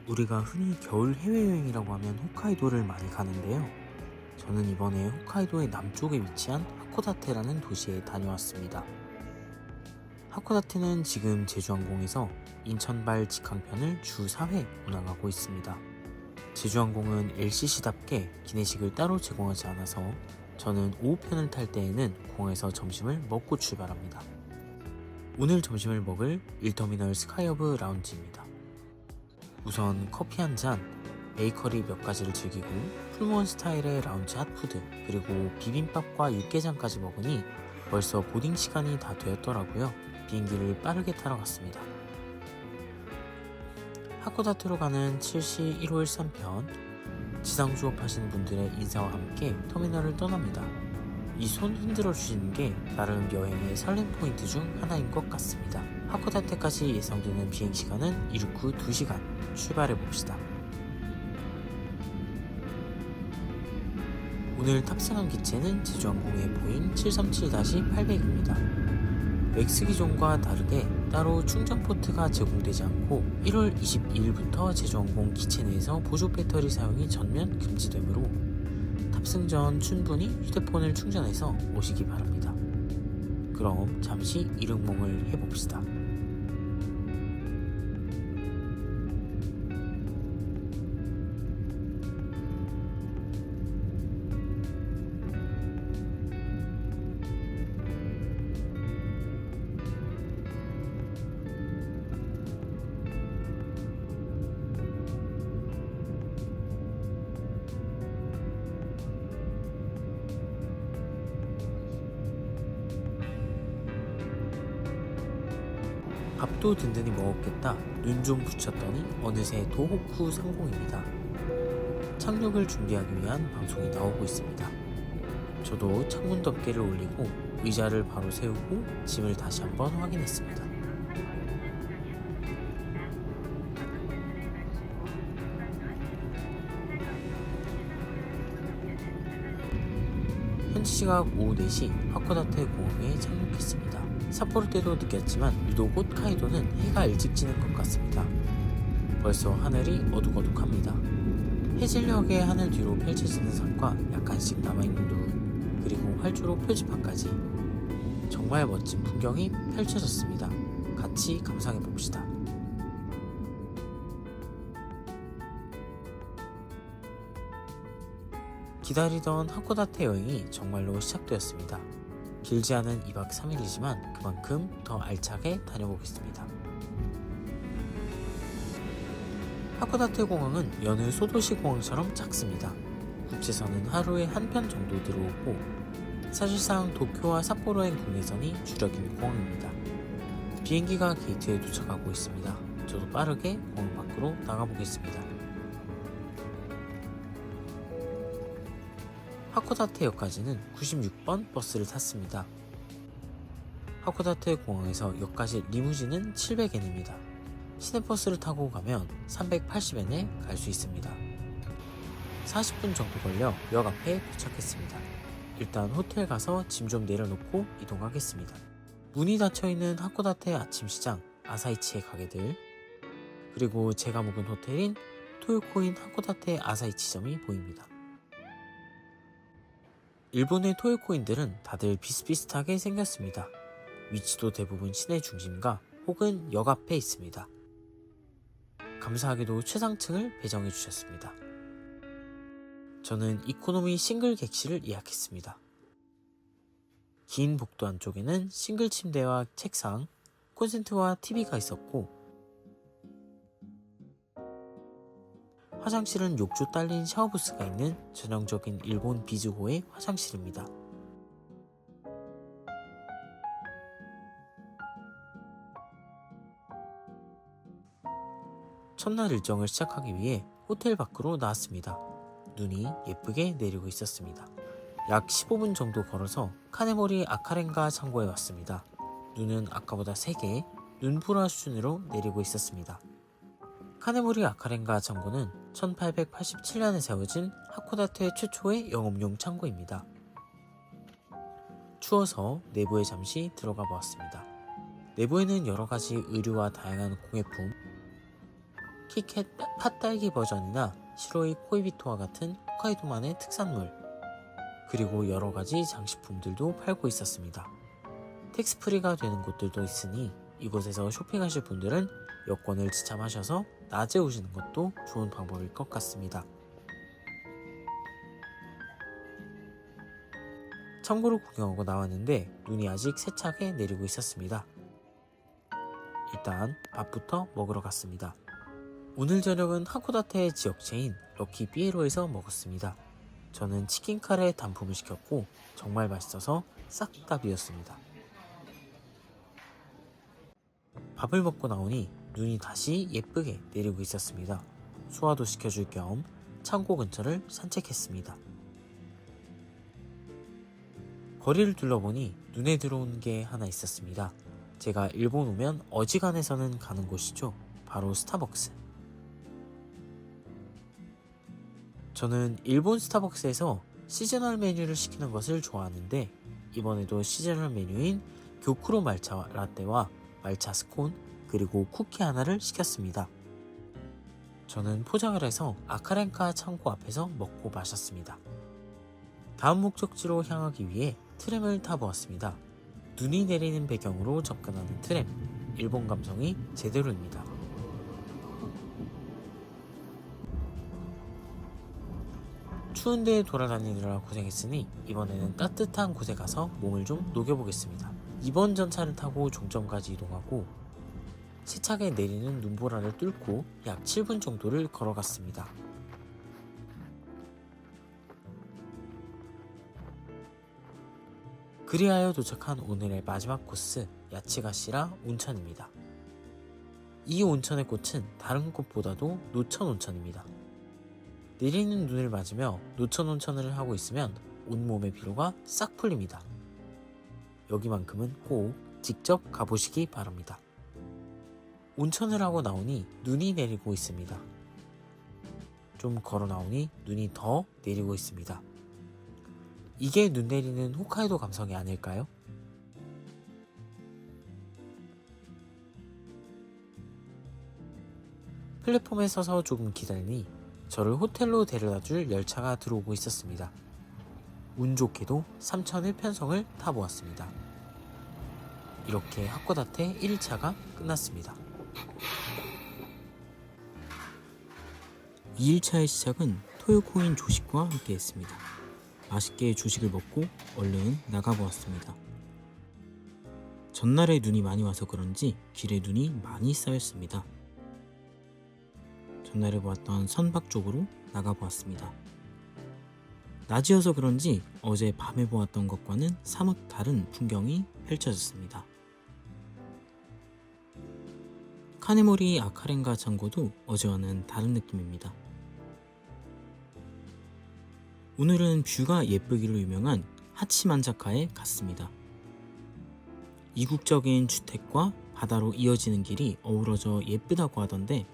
우리가 흔히 겨울 해외여행이라고 하면 홋카이도를 많이 가는데요. 저는 이번에 홋카이도의 남쪽에 위치한 하코다테라는 도시에 다녀왔습니다. 하코다테는 지금 제주항공에서 인천발 직항편을 주 4회 운항하고 있습니다. 제주항공은 LCC답게 기내식을 따로 제공하지 않아서 저는 오후편을 탈 때에는 공항에서 점심을 먹고 출발합니다. 오늘 점심을 먹을 1터미널 스카이허브 라운지입니다. 우선 커피 한 잔, 베이커리 몇 가지를 즐기고 풀무원 스타일의 라운지 핫푸드, 그리고 비빔밥과 육개장까지 먹으니 벌써 보딩 시간이 다 되었더라고요. 비행기를 빠르게 타러 갔습니다. 하코다테로 가는 7시 1호 13편, 지상 수업하시는 분들의 인사와 함께 터미널을 떠납니다. 이 손 흔들어 주시는 게 나름 여행의 설렘 포인트 중 하나인 것 같습니다. 하코다테까지 예상되는 비행 시간은 이륙 후 2시간. 출발해 봅시다. 오늘 탑승한 기체는 제주항공의 보잉 737-800입니다. 맥스 기종과 다르게 따로 충전 포트가 제공되지 않고 1월 22일부터 제주항공 기체 내에서 보조 배터리 사용이 전면 금지되므로 탑승 전 충분히 휴대폰을 충전해서 오시기 바랍니다. 그럼 잠시 이륙몽을 해봅시다. 밥도 든든히 먹었겠다 눈 좀 붙였더니 어느새 도호쿠 상공입니다. 착륙을 준비하기 위한 방송이 나오고 있습니다. 저도 창문 덮개를 올리고 의자를 바로 세우고 짐을 다시 한번 확인했습니다. 현지 시각 오후 4시 하코다테 공항에 착륙했습니다. 삿포로 때도 느꼈지만 유독 홋카이도는 해가 일찍 지는 것 같습니다. 벌써 하늘이 어둑어둑합니다. 해질녘에 하늘 뒤로 펼쳐지는 산과 약간씩 남아있는 눈, 그리고 활주로 표지판까지 정말 멋진 풍경이 펼쳐졌습니다. 같이 감상해 봅시다. 기다리던 하코다테 여행이 정말로 시작되었습니다. 길지 않은 2박 3일이지만 그만큼 더 알차게 다녀보겠습니다. 하코다테 공항은 여느 소도시 공항처럼 작습니다. 국제선은 하루에 한 편 정도 들어오고 사실상 도쿄와 삿포로행 국내선이 주력인 공항입니다. 비행기가 게이트에 도착하고 있습니다. 저도 빠르게 공항 밖으로 나가보겠습니다. 하코다테역까지는 96번 버스를 탔습니다. 하코다테 공항에서 역까지 리무진은 700엔입니다. 시내버스를 타고 가면 380엔에 갈 수 있습니다. 40분 정도 걸려 역 앞에 도착했습니다. 일단 호텔 가서 짐 좀 내려놓고 이동하겠습니다. 문이 닫혀있는 하코다테 아침시장 아사이치의 가게들, 그리고 제가 묵은 호텔인 토요코인 하코다테 아사이치점이 보입니다. 일본의 토요코인들은 다들 비슷비슷하게 생겼습니다. 위치도 대부분 시내 중심가 혹은 역 앞에 있습니다. 감사하게도 최상층을 배정해 주셨습니다. 저는 이코노미 싱글 객실을 예약했습니다. 긴 복도 안쪽에는 싱글 침대와 책상, 콘센트와 TV가 있었고 화장실은 욕조 딸린 샤워부스가 있는 전형적인 일본 비즈호의 화장실입니다. 첫날 일정을 시작하기 위해 호텔 밖으로 나왔습니다. 눈이 예쁘게 내리고 있었습니다. 약 15분 정도 걸어서 카네모리 아카렌가 창고에 왔습니다. 눈은 아까보다 세게 눈보라 수준으로 내리고 있었습니다. 카네모리 아카렌가 창고는 1887년에 세워진 하코다테 최초의 영업용 창고입니다. 추워서 내부에 잠시 들어가 보았습니다. 내부에는 여러가지 의류와 다양한 공예품, 키캣 팥딸기 버전이나 시로이 코이비토와 같은 홋카이도만의 특산물, 그리고 여러가지 장식품들도 팔고 있었습니다. 텍스프리가 되는 곳들도 있으니 이곳에서 쇼핑하실 분들은 여권을 지참하셔서 낮에 오시는 것도 좋은 방법일 것 같습니다. 참고로 구경하고 나왔는데 눈이 아직 세차게 내리고 있었습니다. 일단 밥부터 먹으러 갔습니다. 오늘 저녁은 하코다테의 지역체인 럭키 삐에로에서 먹었습니다. 저는 치킨 카레 단품을 시켰고 정말 맛있어서 싹 다 비웠습니다. 밥을 먹고 나오니 눈이 다시 예쁘게 내리고 있었습니다. 소화도 시켜줄 겸 창고 근처를 산책했습니다. 거리를 둘러보니 눈에 들어온 게 하나 있었습니다. 제가 일본 오면 어지간해서는 가는 곳이죠. 바로 스타벅스. 저는 일본 스타벅스에서 시즈널 메뉴를 시키는 것을 좋아하는데 이번에도 시즈널 메뉴인 교쿠로 말차 라떼와 말차 스콘 그리고 쿠키 하나를 시켰습니다. 저는 포장을 해서 아카렌카 창고 앞에서 먹고 마셨습니다. 다음 목적지로 향하기 위해 트램을 타보았습니다. 눈이 내리는 배경으로 접근하는 트램, 일본 감성이 제대로입니다. 추운데 돌아다니느라 고생했으니 이번에는 따뜻한 곳에 가서 몸을 좀 녹여보겠습니다. 이번 전차를 타고 종점까지 이동하고 세차게 내리는 눈보라를 뚫고 약 7분 정도를 걸어갔습니다. 그리하여 도착한 오늘의 마지막 코스 야치가시라 온천입니다. 이 온천의 꽃은 다른 곳보다도 노천 온천입니다. 내리는 눈을 맞으며 노천 온천을 하고 있으면 온몸의 피로가 싹 풀립니다. 여기만큼은 꼭 직접 가보시기 바랍니다. 온천을 하고 나오니 눈이 내리고 있습니다. 좀 걸어 나오니 눈이 더 내리고 있습니다. 이게 눈 내리는 홋카이도 감성이 아닐까요? 플랫폼에 서서 조금 기다리니 저를 호텔로 데려다줄 열차가 들어오고 있었습니다. 운 좋게도 3001 편성을 타보았습니다. 이렇게 하코다테 1일차가 끝났습니다. 2일차의 시작은 토요코인 조식과 함께 했습니다. 맛있게 조식을 먹고 얼른 나가보았습니다. 전날에 눈이 많이 와서 그런지 길에 눈이 많이 쌓였습니다. 전날에 보았던 선박 쪽으로 나가보았습니다. 낮이어서 그런지 어제 밤에 보았던 것과는 사뭇 다른 풍경이 펼쳐졌습니다. 카네모리 아카렌가 창고도 어제와는 다른 느낌입니다. 오늘은 뷰가 예쁘기로 유명한 하치만자카에 갔습니다. 이국적인 주택과 바다로 이어지는 길이 어우러져 예쁘다고 하던데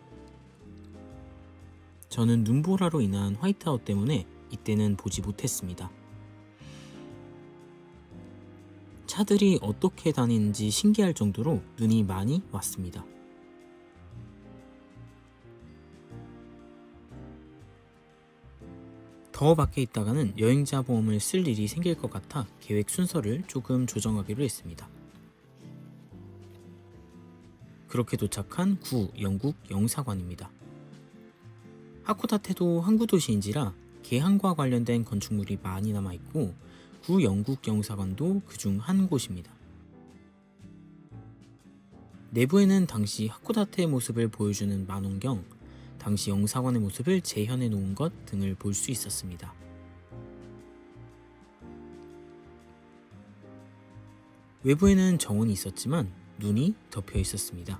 저는 눈보라로 인한 화이트아웃 때문에 이때는 보지 못했습니다. 차들이 어떻게 다니는지 신기할 정도로 눈이 많이 왔습니다. 더 밖에 있다가는 여행자 보험을 쓸 일이 생길 것 같아 계획 순서를 조금 조정하기로 했습니다. 그렇게 도착한 구 영국 영사관입니다. 하코다테도 항구 도시인지라 개항과 관련된 건축물이 많이 남아있고 구 영국 영사관도 그중 한 곳입니다. 내부에는 당시 하코다테의 모습을 보여주는 만원경, 당시 영사관의 모습을 재현해 놓은 것 등을 볼 수 있었습니다. 외부에는 정원이 있었지만 눈이 덮여 있었습니다.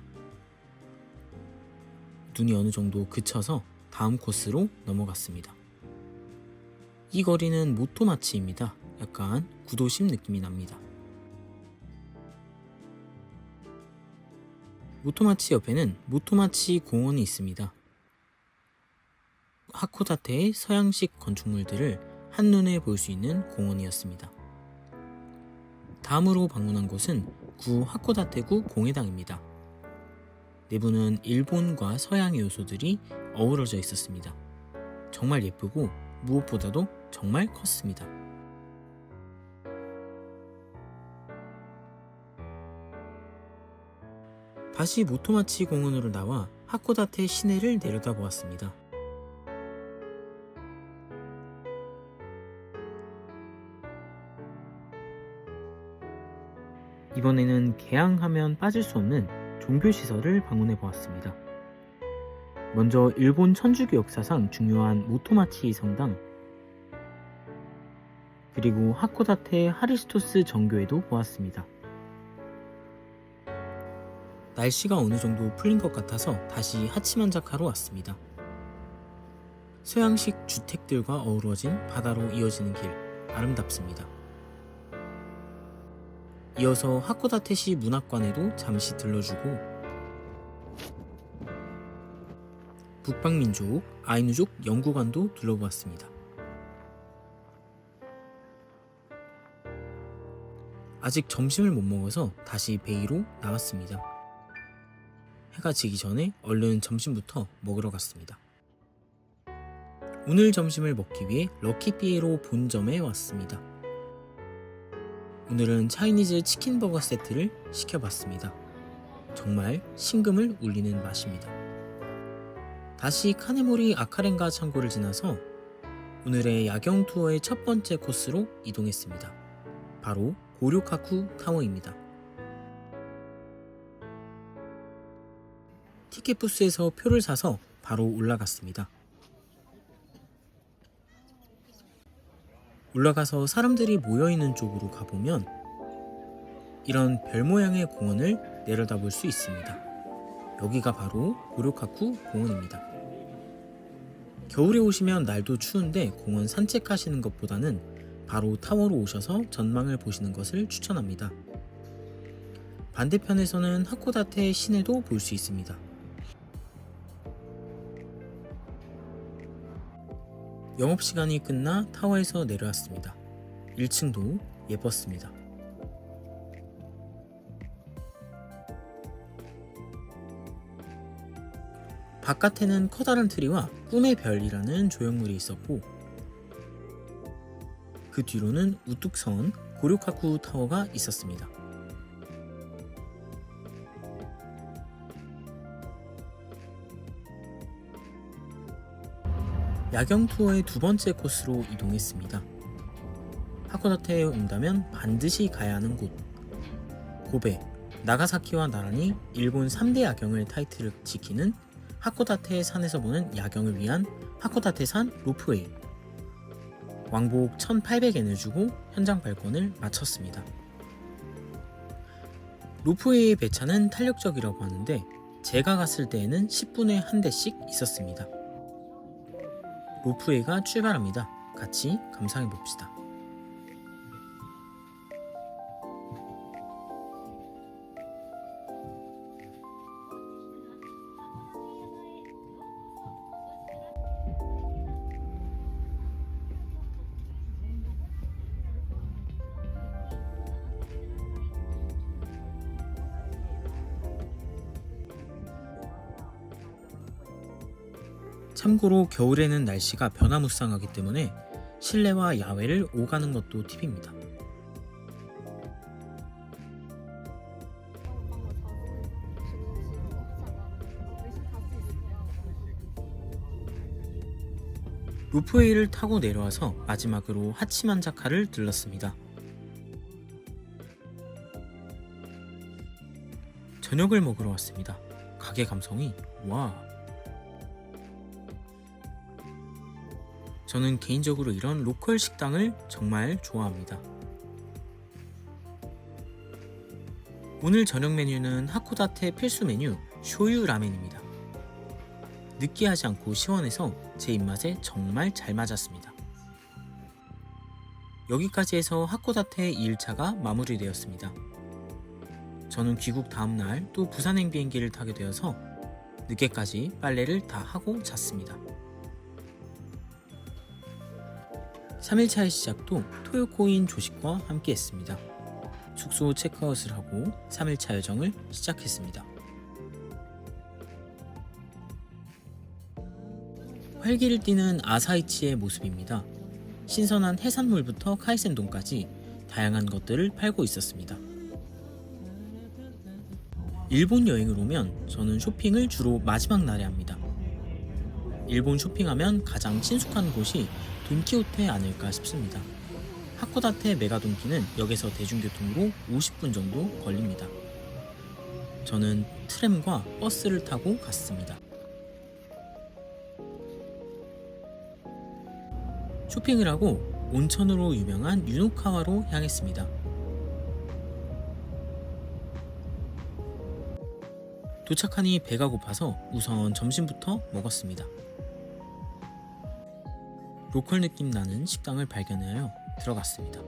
눈이 어느 정도 그쳐서 다음 코스로 넘어갔습니다. 이 거리는 모토마치입니다. 약간 구도심 느낌이 납니다. 모토마치 옆에는 모토마치 공원이 있습니다. 하코다테의 서양식 건축물들을 한눈에 볼 수 있는 공원이었습니다. 다음으로 방문한 곳은 구 하코다테구 공회당입니다. 내부는 일본과 서양의 요소들이 어우러져 있었습니다. 정말 예쁘고 무엇보다도 정말 컸습니다. 다시 모토마치 공원으로 나와 하코다테 시내를 내려다보았습니다. 이번에는 개항하면 빠질 수 없는 종교시설을 방문해 보았습니다. 먼저 일본 천주교 역사상 중요한 모토마치 성당, 그리고 하코다테 하리스토스 정교회도 보았습니다. 날씨가 어느 정도 풀린 것 같아서 다시 하치만자카로 왔습니다. 서양식 주택들과 어우러진 바다로 이어지는 길, 아름답습니다. 이어서 하코다테시 문학관에도 잠시 들러주고 북방민족, 아이누족 연구관도 둘러보았습니다. 아직 점심을 못 먹어서 다시 베이로 나왔습니다. 해가 지기 전에 얼른 점심부터 먹으러 갔습니다. 오늘 점심을 먹기 위해 럭키삐에로 본점에 왔습니다. 오늘은 차이니즈 치킨버거 세트를 시켜봤습니다. 정말 심금을 울리는 맛입니다. 다시 카네모리 아카렌가 창고를 지나서 오늘의 야경 투어의 첫 번째 코스로 이동했습니다. 바로 고료카쿠 타워입니다. 티켓 부스에서 표를 사서 바로 올라갔습니다. 올라가서 사람들이 모여있는 쪽으로 가보면 이런 별 모양의 공원을 내려다볼 수 있습니다. 여기가 바로 고료카쿠 공원입니다. 겨울에 오시면 날도 추운데 공원 산책하시는 것보다는 바로 타워로 오셔서 전망을 보시는 것을 추천합니다. 반대편에서는 하코다테 시내도 볼 수 있습니다. 영업시간이 끝나 타워에서 내려왔습니다. 1층도 예뻤습니다. 바깥에는 커다란 트리와 꿈의 별이라는 조형물이 있었고 그 뒤로는 우뚝 선 고료카쿠 타워가 있었습니다. 야경 투어의 두 번째 코스로 이동했습니다. 하코다테에 온다면 반드시 가야 하는 곳, 고베, 나가사키와 나란히 일본 3대 야경을 타이틀을 지키는 하코다테 산에서 보는 야경을 위한 하코다테산 로프웨이. 왕복 1,800엔을 주고 현장 발권을 마쳤습니다. 로프웨이의 배차는 탄력적이라고 하는데 제가 갔을 때에는 10분에 한 대씩 있었습니다. 로프웨이가 출발합니다. 같이 감상해 봅시다. 참고로 겨울에는 날씨가 변화무쌍하기 때문에 실내와 야외를 오가는 것도 팁입니다. 로프웨이를 타고 내려와서 마지막으로 하치만자카를 들렀습니다. 저녁을 먹으러 왔습니다. 가게 감성이 와! 저는 개인적으로 이런 로컬 식당을 정말 좋아합니다. 오늘 저녁 메뉴는 하코다테 필수 메뉴 쇼유 라멘입니다. 느끼하지 않고 시원해서 제 입맛에 정말 잘 맞았습니다. 여기까지 해서 하코다테 2일차가 마무리되었습니다. 저는 귀국 다음날 또 부산행 비행기를 타게 되어서 늦게까지 빨래를 다 하고 잤습니다. 3일차의 시작도 토요코인 조식과 함께 했습니다. 숙소 체크아웃을 하고 3일차 여정을 시작했습니다. 활기를 띠는 아사히치의 모습입니다. 신선한 해산물부터 카이센동까지 다양한 것들을 팔고 있었습니다. 일본 여행을 오면 저는 쇼핑을 주로 마지막 날에 합니다. 일본 쇼핑하면 가장 친숙한 곳이 돈키호테 아닐까 싶습니다. 하코다테 메가돈키는 역에서 대중교통으로 50분 정도 걸립니다. 저는 트램과 버스를 타고 갔습니다. 쇼핑을 하고 온천으로 유명한 유노카와로 향했습니다. 도착하니 배가 고파서 우선 점심부터 먹었습니다. 로컬 느낌 나는 식당을 발견하여 들어갔습니다.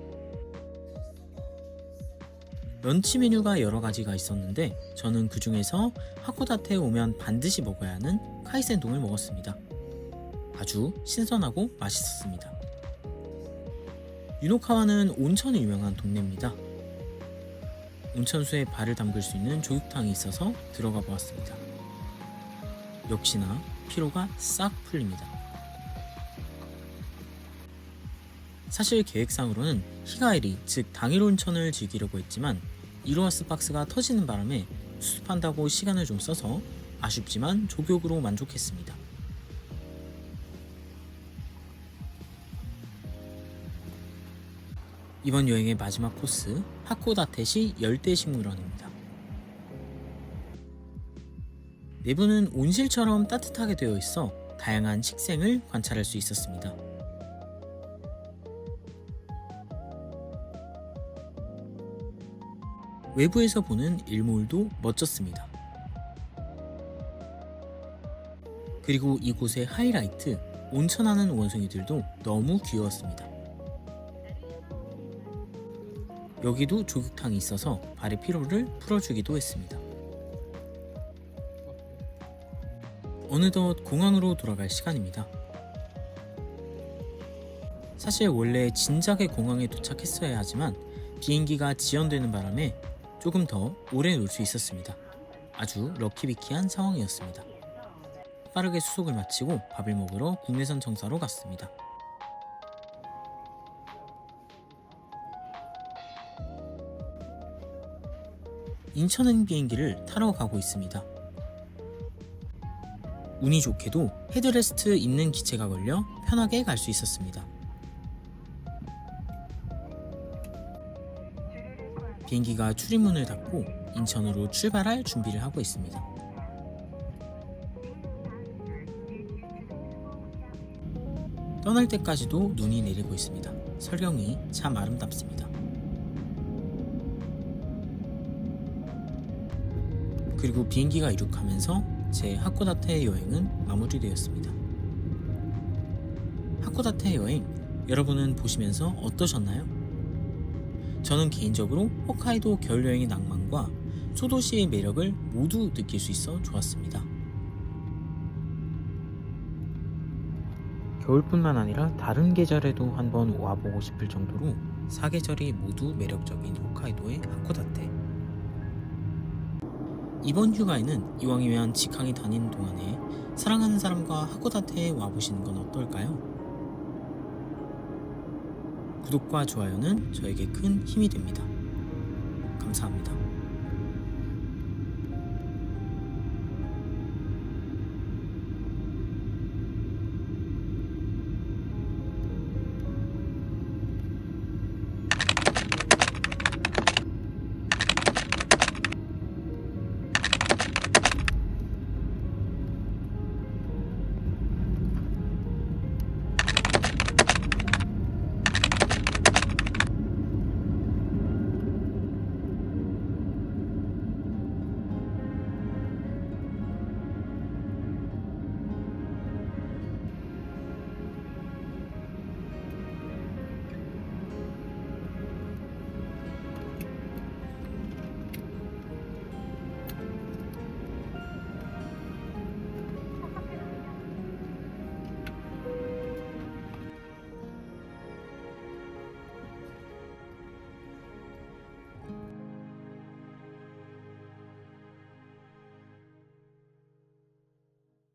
런치 메뉴가 여러 가지가 있었는데 저는 그 중에서 하코다테에 오면 반드시 먹어야 하는 카이센동을 먹었습니다. 아주 신선하고 맛있었습니다. 유노카와는 온천이 유명한 동네입니다. 온천수에 발을 담글 수 있는 조육탕이 있어서 들어가 보았습니다. 역시나 피로가 싹 풀립니다. 사실 계획상으로는 히가에리, 즉 당일 온천을 즐기려고 했지만 이로하스 박스가 터지는 바람에 수습한다고 시간을 좀 써서 아쉽지만 조격으로 만족했습니다. 이번 여행의 마지막 코스, 하코다테시 열대식물원입니다. 내부는 온실처럼 따뜻하게 되어 있어 다양한 식생을 관찰할 수 있었습니다. 외부에서 보는 일몰도 멋졌습니다. 그리고 이곳의 하이라이트, 온천하는 원숭이들도 너무 귀여웠습니다. 여기도 조격탕이 있어서 발의 피로를 풀어주기도 했습니다. 어느덧 공항으로 돌아갈 시간입니다. 사실 원래 진작에 공항에 도착했어야 하지만 비행기가 지연되는 바람에 조금 더 오래 놀 수 있었습니다. 아주 럭키비키한 상황이었습니다. 빠르게 수속을 마치고 밥을 먹으러 국내선 정사로 갔습니다. 인천행 비행기를 타러 가고 있습니다. 운이 좋게도 헤드레스트 있는 기체가 걸려 편하게 갈 수 있었습니다. 비행기가 출입문을 닫고 인천으로 출발할 준비를 하고 있습니다. 떠날 때까지도 눈이 내리고 있습니다. 설경이 참 아름답습니다. 그리고 비행기가 이륙하면서 제 하코다테 여행은 마무리되었습니다. 하코다테 여행 여러분은 보시면서 어떠셨나요? 저는 개인적으로 홋카이도 겨울여행의 낭만과 소도시의 매력을 모두 느낄 수 있어 좋았습니다. 겨울뿐만 아니라 다른 계절에도 한번 와보고 싶을 정도로 사계절이 모두 매력적인 홋카이도의 하코다테. 이번 휴가에는 이왕이면 직항이 다니는 동안에 사랑하는 사람과 하코다테에 와보시는 건 어떨까요? 구독과 좋아요는 저에게 큰 힘이 됩니다. 감사합니다.